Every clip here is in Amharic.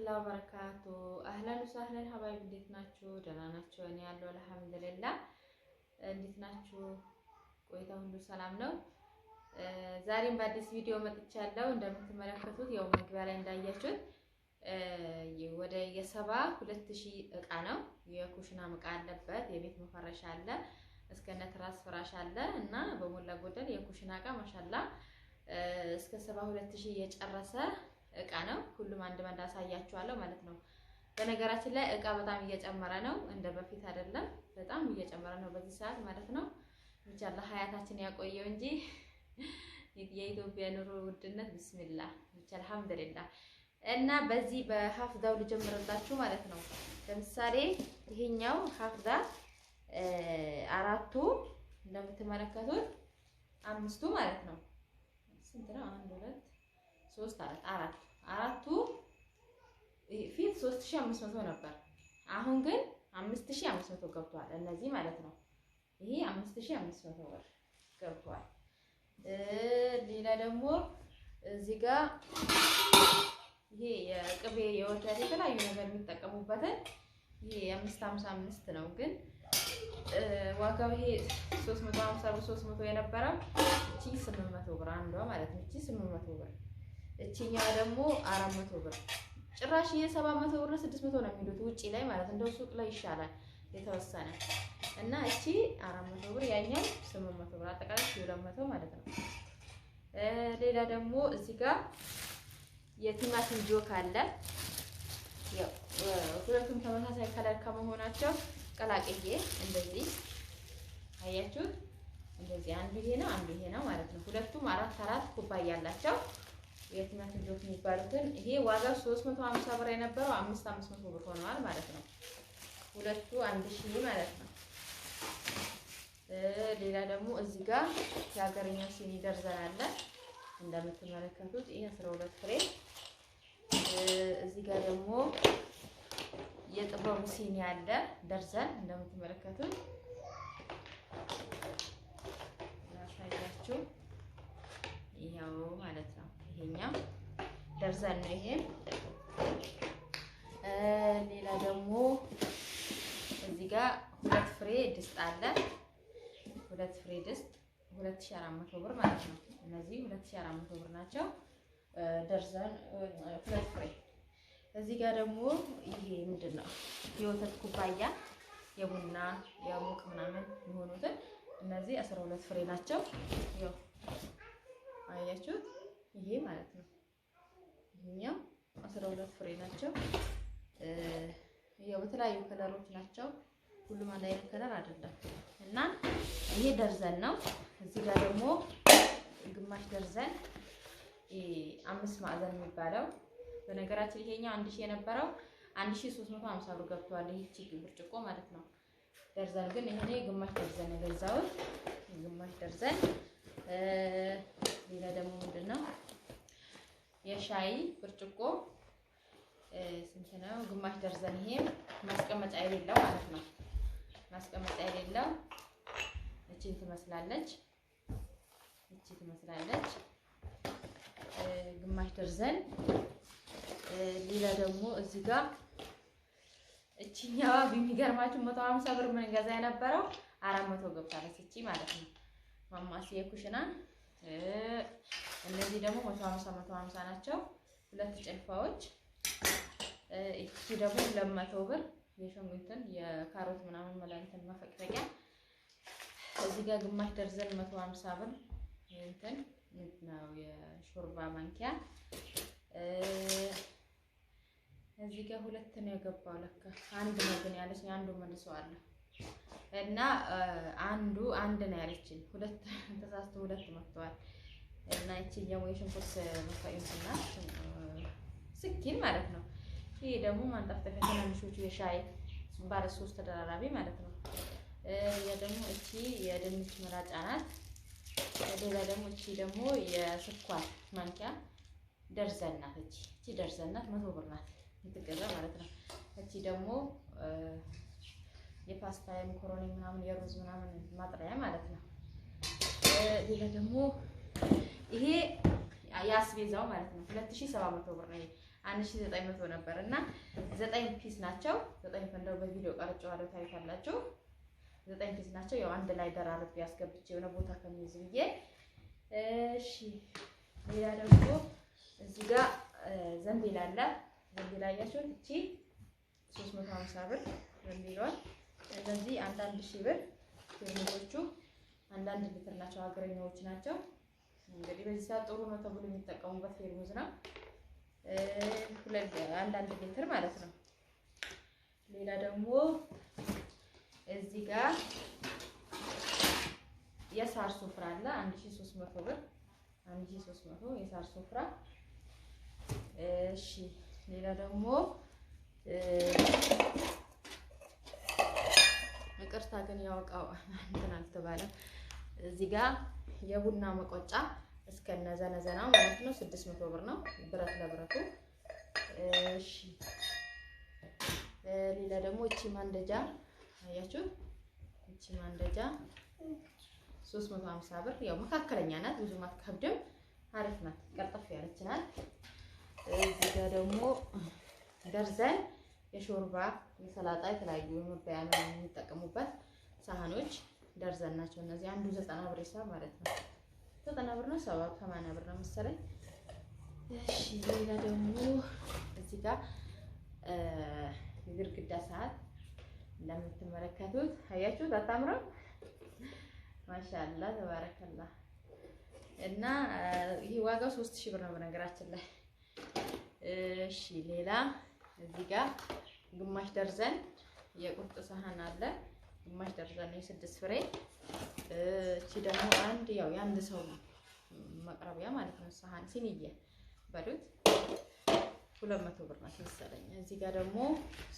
ወራህመቱላሂ ወበረካቱ አህለን ወሰህለን ሀባይብ እንዴት ናችሁ? ደህና ናችሁ? እኔ ያለው አልሐምዱሊላህ። እንዴት ናችሁ? ቆይታ ሁሉ ሰላም ነው? ዛሬም በአዲስ ቪዲዮ መጥቻለሁ። እንደምትመለከቱት ያው መግቢያ ላይ እንዳያችሁት ወደ የ72,000 እቃ ነው። የኩሽና እቃ አለበት፣ የቤት መፈረሻ አለ፣ እስከነ ትራስ ፍራሽ አለ እና በሞላ ጎደል የኩሽና እቃ ማሻላ እስከ 72,000 የጨረሰ እቃ ነው። ሁሉም አንድ ባንድ አሳያችኋለሁ ማለት ነው። በነገራችን ላይ እቃ በጣም እየጨመረ ነው፣ እንደ በፊት አይደለም። በጣም እየጨመረ ነው በዚህ ሰዓት ማለት ነው። ኢንሻአላህ ሀያታችን ያቆየው እንጂ የኢትዮጵያ ኑሮ ውድነት ቢስሚላህ ብቻ አልሐምዱሊላህ። እና በዚህ በሀፍዛው ልጀምርላችሁ ማለት ነው። ለምሳሌ ይሄኛው ሀፍዛ አራቱ እንደምትመለከቱት አምስቱ ማለት ነው። ስንት ነው? 1 2 3 4 አራቱ ፊት 3500 ነበር። አሁን ግን 5500 ገብቷል። እነዚህ ማለት ነው። ይሄ 5500 ብር ገብቷል። ሌላ ደግሞ እዚህ ጋር ይሄ የቅቤ የወተት የተለያዩ ነገር የሚጠቀሙበትን ይሄ 555 ነው። ግን ዋጋው ይሄ 350 ብር 300 የነበረው እቺ 800 ብር አንዷ ማለት ነው። እቺ 800 ብር እቺኛዋ ደግሞ 400 ብር። ጭራሽ ይሄ 700 ብር 600 ነው የሚሉት ውጪ ላይ ማለት እንደው ሱቅ ላይ ይሻላል የተወሰነ እና እቺ 400 ብር ያኛው 800 ብር አጠቃላይ 200 ማለት ነው። ሌላ ደግሞ እዚህ ጋር የቲማቲም ጆክ አለ። ያው ሁለቱም ተመሳሳይ ከለር ከመሆናቸው ቀላቅዬ እንደዚህ አያችሁት፣ እንደዚህ አንዱ ይሄ ነው አንዱ ይሄ ነው ማለት ነው። ሁለቱም አራት ኩባያ ያላቸው የቲማቲም ጆክ የሚባሉትን ይሄ ዋጋው 350 ብር የነበረው 500 ብር ሆኗል ማለት ነው። ሁለቱ 1000 ማለት ነው። ሌላ ደግሞ እዚህ ጋር የሀገረኛ ሲኒ ደርዘን አለ እንደምትመለከቱት ይሄ 12 ፍሬ። እዚህ ጋር ደግሞ የጥበቡ ሲኒ አለ ደርዘን እንደምትመለከቱት ላሳያችሁ። ይሄው ማለት ነው። ይሄኛው ደርዘን ነው ይሄ። ሌላ ደግሞ እዚህ ጋር 2 ፍሬ ድስት አለ። 2 ፍሬ ድስት 2400 ብር ማለት ነው። እነዚህ 2400 ብር ናቸው ደርዘን 2 ፍሬ። እዚህ ጋር ደግሞ ይሄ ምንድነው የወተት ኩባያ የቡና የሙቅ ምናምን የሚሆኑትን እነዚህ 12 ፍሬ ናቸው። ያው አያችሁት ይሄ ማለት ነው። ይሄኛው 12 ፍሬ ናቸው። ያው በተለያዩ ከለሮች ናቸው። ሁሉም አንድ አይነት ከለር አይደለም እና ይሄ ደርዘን ነው። እዚህ ጋር ደግሞ ግማሽ ደርዘን 5 ማዕዘን የሚባለው በነገራችን ይሄኛው 1000 የነበረው 1350 ብር ገብቷል። ይህቺ ብርጭቆ ማለት ነው። ደርዘን ግን ይሄኔ ግማሽ ደርዘን የገዛሁት ግማሽ ደርዘን። ሌላ ደግሞ ምንድነው የሻይ ብርጭቆ ስንት ነው? ግማሽ ደርዘን። ይሄም ማስቀመጫ የሌለው ማለት ነው። ማስቀመጫ የሌለው እቺ ትመስላለች። እቺ ትመስላለች ግማሽ ደርዘን። ሌላ ደግሞ እዚህ ጋር እቺኛዋ በሚገርማችሁ 150 ብር ምን ገዛ የነበረው 400 ገብታለች እቺ ማለት ነው። ማማሲያ ኩሽና። እነዚህ ደግሞ 150 ናቸው። 2 ጭልፋዎች። እቺ ደግሞ 200 ብር የሽንኩርትን የካሮት ምናምን መላንተን መፈቅፈቂያ። እዚህ ጋር ግማሽ ደርዘን 150 ብር እንትን ነው የሾርባ ማንኪያ። እዚህ ጋር 2 ነው የገባው ለካ አንድ ነው ግን ያለች አንዱ መልሰዋለሁ እና አንድ ነው ያለችኝ 2 ተሳስቶ 2 መጥተዋል። እና እቺ የሽንኩርት መፈቅፈቂያና ስኪን ማለት ነው። ይሄ ደግሞ ማንጠፍጠፊያ ትናንሾቹ የሻይ ባለ 3 ተደራራቢ ማለት ነው። ያ ደግሞ እቺ የድንች መላጫ ናት። ሌላ ደግሞ እቺ ደግሞ የስኳር ማንኪያ ደርዘን ናት። እቺ ደርዘን ናት 100 ብር ናት የምትገዛ ማለት ነው። እቺ ደግሞ የፓስታ የመኮሮኒ ምናምን የሩዝ ምናምን ማጥሪያ ማለት ነው። ሌላ ደግሞ ይሄ ያስቤዛው ማለት ነው 2700 ብር ነው። 1900 ነበር እና 9 ፒስ ናቸው። 9 ፈንዳው በቪዲዮ ቀርጬዋለሁ ታይታላችሁ። 9 ፒስ ናቸው። ያው አንድ ላይ ደራርቤ ያስገብቼ የሆነ ቦታ ከሚይዝ ብዬ። እሺ ሌላ ደግሞ እዚህ ጋር ዘንቢል አለ። ዘንቢል አያችሁ እቺ 350 ብር ዘንቢሏል። እነዚህ አንዳንድ ሺህ ብር ቴርሞቹ አንዳንድ ሊትር ናቸው። ሀገረኛዎች ናቸው። እንግዲህ በዚህ ሰዓት ጥሩ ነው ተብሎ የሚጠቀሙበት ፌርሙዝ ነው። አንዳንድ ሊትር ማለት ነው። ሌላ ደግሞ እዚህ ጋር የሳር ሱፍራ አለ 1300 ብር 1300 የሳር ሱፍራ። እሺ ሌላ ደግሞ ይቅርታ ግን ያወቃው እንትን አልተባለም። እዚህ ጋር የቡና መቆጫ እስከነ ዘነዘናው ማለት ነው 600 ብር ነው ብረት ለብረቱ። እሺ ሌላ ደግሞ እቺ ማንደጃ አያችሁ እቺ ማንደጃ 350 ብር ያው መካከለኛ ናት፣ ብዙም አትከብድም፣ አሪፍ ናት፣ ቀልጠፍ ያለች ናት። እዚህ ጋር ደግሞ ደርዘን የሾርባ የሰላጣ የተለያዩ መበያ ነው የሚጠቀሙበት ሳህኖች ደርዘን ናቸው እነዚህ። አንዱ 90 ብር ሂሳብ ማለት ነው። 90 ብር ነው 80 ብር ነው መሰለኝ። እሺ ሌላ ደግሞ እዚህ ጋር የግድግዳ ሰዓት እንደምትመለከቱት አያችሁት፣ አታምረው? ማሻአላ ተባረከላ። እና ይሄ ዋጋው 3000 ብር ነው በነገራችን ላይ። እሺ ሌላ እዚህ ጋር ግማሽ ደርዘን የቁርጥ ሳህን አለ። ግማሽ ደርዘን ነው 6 ፍሬ። እቺ ደግሞ አንድ ያው የአንድ ሰው መቅረቢያ ማለት ነው ሳህን ሲኒየ በሉት 200 ብር ነው መሰለኝ። እዚህ ጋር ደግሞ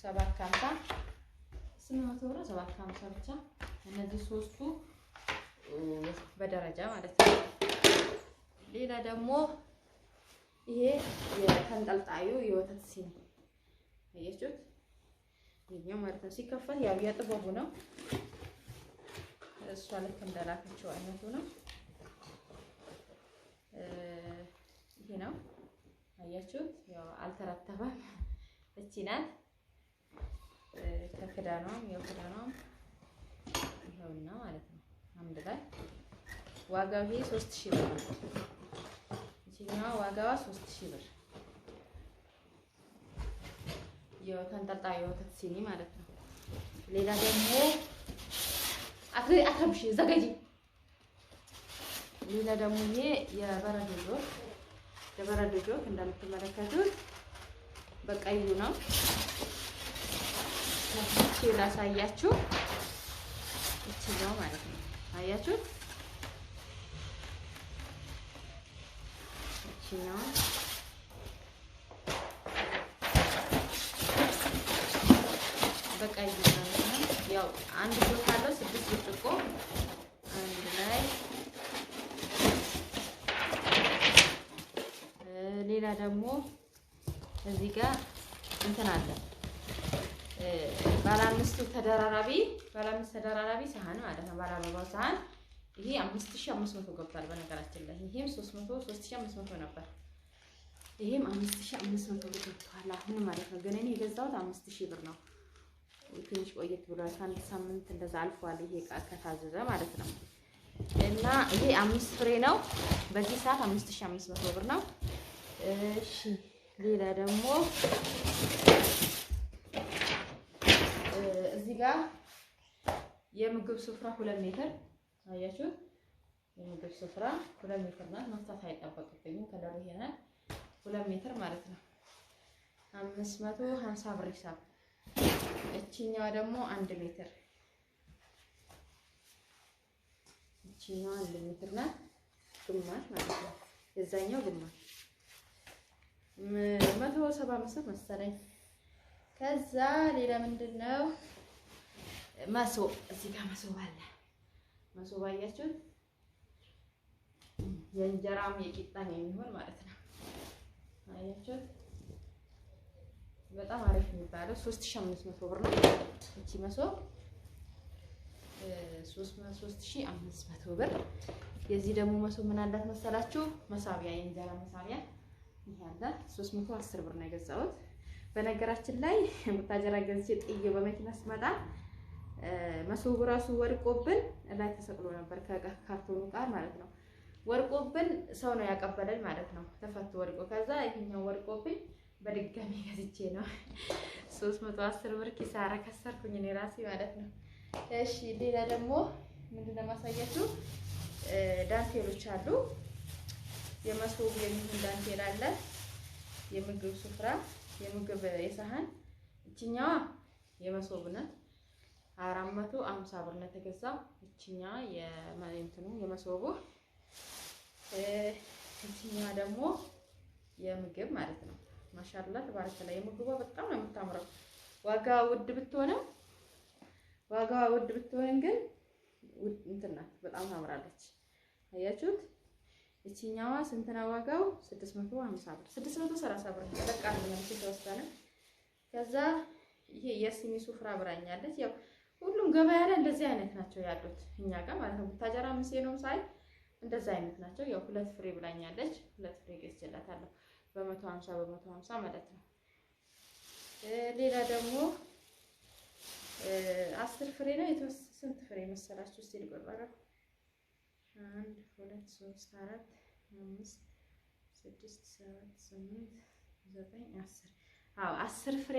750 800 ብር 750 ብቻ። እነዚህ ሶስቱ በደረጃ ማለት ነው። ሌላ ደግሞ ይሄ የተንጠልጣዩ የወተት ሲኒ አያችሁት? ይሄኛው ማለት ነው ሲከፈል ያው የጥበቡ ነው። እሷ ልክ እንደላከችው አይነቱ ነው። ይሄ ነው አያችሁት? ያው አልተረተበም። እቺ ናት ከክዳኗም ያው ክዳኗም ይኸውና ማለት ነው። አንድ ላይ ዋጋው ይሄ 3000 ብር ነው። እቺኛው ዋጋዋ 3000 ብር የተንጠልጣዩ የወተት ሲኒ ማለት ነው። ሌላ ደግሞ አትረብሽ ዘጋጂ። ሌላ ደግሞ ይሄ የበረዶ ጆክ እንደምትመለከቱት በቀዩ ነው። እቺ ላሳያችሁ እቺ ነው ማለት ነው። አያችሁት? እቺ ነው በቀይ ነው። ያው አንድ ጆክ አለው 6 ብርጭቆ አንድ ላይ። ሌላ ደግሞ እዚህ ጋር እንትን አለ ባለ 5 ተደራራቢ ሳህን ማለት ነው። ባለ አበባው ሳህን ይሄ 5500 ገብቷል በነገራችን ላይ። ይሄም 3500 ነበር። ይሄም 5500 ብር ገብቷል አሁን ማለት ነው። ግን እኔ የገዛሁት 5000 ብር ነው። ትንሽ ቆየት ብሏል። አንድ ሳምንት እንደዛ አልፏል። ይሄ ዕቃ ከታዘዘ ማለት ነው። እና ይሄ 5 ፍሬ ነው። በዚህ ሰዓት 5500 ብር ነው። እሺ ሌላ ደግሞ እዚህ ጋር የምግብ ስፍራ 2 ሜትር አያችሁት? የምግብ ስፍራ 2 ሜትር ናት። መፍታት አይጠበቅብኝም። ከለሩ ይሄ ናት 2 ሜትር ማለት ነው። 550 ብር ሂሳብ። እቺኛዋ ደግሞ 1 ሜትር እቺኛዋ 1 ሜትር ናት። ግማሽ ማለት ነው። የዛኛው ግማሽ 175 መሰለኝ። ከዛ ሌላ ምንድነው መሶብ። እዚህ ጋር መሶብ አለ። መሶብ አያችሁት? የእንጀራም የቂጣም የሚሆን ማለት ነው። አያችሁት? በጣም አሪፍ የሚባለው 3500 ብር ነው። እቺ መሶብ 3500 ብር። የዚህ ደግሞ መሶብ ምን አላት መሰላችሁ? መሳቢያ፣ የእንጀራ መሳቢያ ይሄ አለ። 310 ብር ነው የገዛሁት። በነገራችን ላይ ሙታጀራ ገዝቼ ጥዬ በመኪና ስመጣ መሶቡ ራሱ ወድቆብን ላይ ተሰቅሎ ነበር ከካርቶኑ ጋር ማለት ነው። ወድቆብን ሰው ነው ያቀበለኝ ማለት ነው። ተፈቶ ወድቆ ከዛ ይሄኛው ወድቆብኝ በድጋሚ ገዝቼ ነው 310 ብር ኪሳራ ከሰርኩኝ እኔ ራሴ ማለት ነው። እሺ ሌላ ደግሞ ምንድነው ማሳያችሁ? ዳንቴሎች አሉ። የመሶብ የሚሆን ዳንቴል አለ። የምግብ ስፍራ፣ የምግብ የሳህን እቺኛዋ የመሶብ ናት። 450 ብር ነው የተገዛው። እቺኛ የማለትኑ የመሶቡ እቺኛ ደግሞ የምግብ ማለት ነው። ማሻአላ ተባረከላ። የምግቧ በጣም ነው የምታምረው። ዋጋዋ ውድ ብትሆን ግን እንትና በጣም ታምራለች። አያችሁት? እቺኛዋ ስንት ነው ዋጋው? 650 ብር 630 ብር ተጠቃሚ ነው የተወሰነ። ከዛ ይሄ የሲኒ ሱፍራ ብራኛለች። ያው ሁሉም ገበያ ላይ እንደዚህ አይነት ናቸው ያሉት እኛ ጋር ማለት ነው። ቡታጀራ ነው ሳይ እንደዚህ አይነት ናቸው። ያው 2 ፍሬ ብላኛለች። 2 ፍሬ ገዝቼላታለሁ በ150 ማለት ነው። ሌላ ደግሞ 10 ፍሬ ነው ስንት ፍሬ መሰላችሁ? እስቲ ልቆጥረው 1 2 3 4 5 6 7 8 9 10 አዎ 10 ፍሬ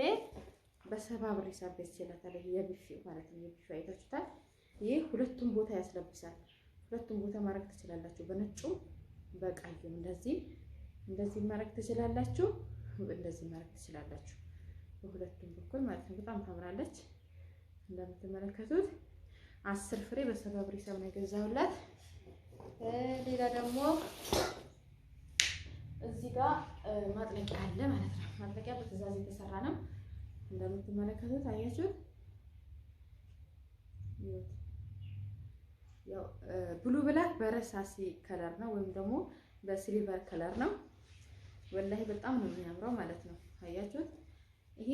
በ70 ብር ሂሳብ ገዝቼላታለሁ። የቢፊው ማለት ነው። የቢፊው አይታችሁታል። ይሄ ሁለቱም ቦታ ያስለብሳል። ሁለቱም ቦታ ማድረግ ትችላላችሁ። በነጩም በቀዩም እንደዚህ ማድረግ ትችላላችሁ። እንደዚህ ማድረግ ትችላላችሁ። በሁለቱም በኩል ማለት ነው። በጣም ታምራለች። እንደምትመለከቱት 10 ፍሬ በ70 ብር ሂሳብ ነው የገዛሁላት። ሌላ ደግሞ እዚህ ጋር ማጥለቂያ አለ ማለት ነው። ማጥለቂያ በትዕዛዝ የተሰራ ነው። እንደምትመለከቱት አያችሁት? ያው ብሉ ብላክ በረሳሲ ከለር ነው ወይም ደግሞ በሲልቨር ከለር ነው። ወላሂ በጣም ነው የሚያምረው ማለት ነው። አያችሁት? ይሄ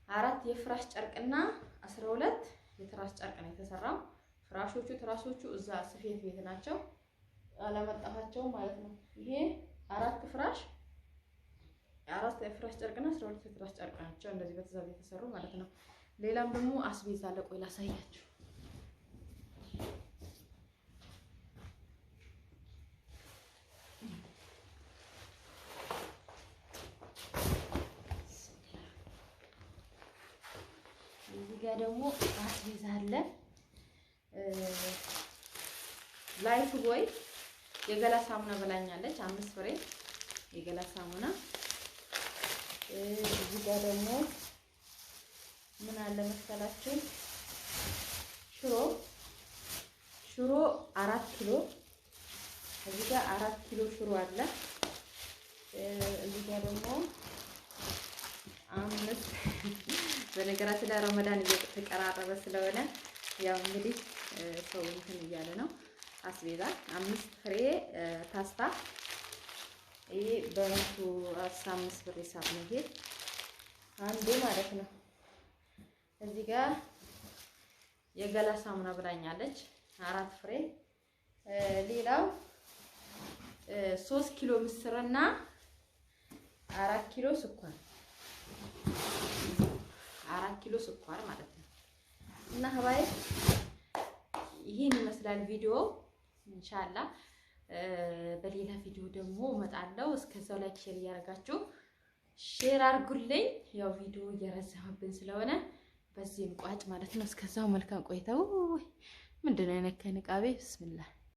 አራት የፍራሽ ጨርቅና 12 የትራስ ጨርቅ ነው የተሰራው። ትራሶቹ እዛ ስፌት ቤት ናቸው። አላመጣኋቸውም ማለት ነው። ይሄ 4 የፍራሽ ጨርቅና 12 የትራስ ጨርቅ ናቸው። እንደዚህ በትዕዛዝ የተሰሩ ማለት ነው። ሌላም ደግሞ አስቤዛ አለ። ቆይ ላሳያችሁ። እዚህ ጋር ደግሞ አስቤዛ አለ። ላይፍ ቦይ የገላ ሳሙና ብላኛለች 5 ፍሬ የገላ ሳሙና። እዚህ ጋር ደግሞ ምን አለ መሰላችሁ? ሽሮ 4 ኪሎ። እዚህ ጋር 4 ኪሎ ሽሮ አለ። እዚህ ጋር ደግሞ 5 በነገራችን ላይ ረመዳን እየተቀራረበ ስለሆነ ያው እንግዲህ ሰው እንትን እያለ ነው። አስቤዛ 5 ፍሬ ፓስታ። ይሄ በ115 ብር ሂሳብ ነው ይሄ አንዱ ማለት ነው። እዚህ ጋር የገላ ሳሙና ብላኛለች 4 ፍሬ። ሌላው 3 ኪሎ ምስርና 4 ኪሎ ስኳር 4 ኪሎ ስኳር ማለት ነው። እና ሀባይ ይሄን ይመስላል ቪዲዮ። ኢንሻአላህ በሌላ ቪዲዮ ደግሞ እመጣለሁ። እስከዛው ላይክ ሼር እያደረጋችሁ ሼር አድርጉልኝ። ያው ቪዲዮ እየረዘመብን ስለሆነ በዚህ እንቋጭ ማለት ነው። እስከዛው መልካም ቆይታው። ምንድነው የነካኝ ዕቃ ቤት? ብስሚላህ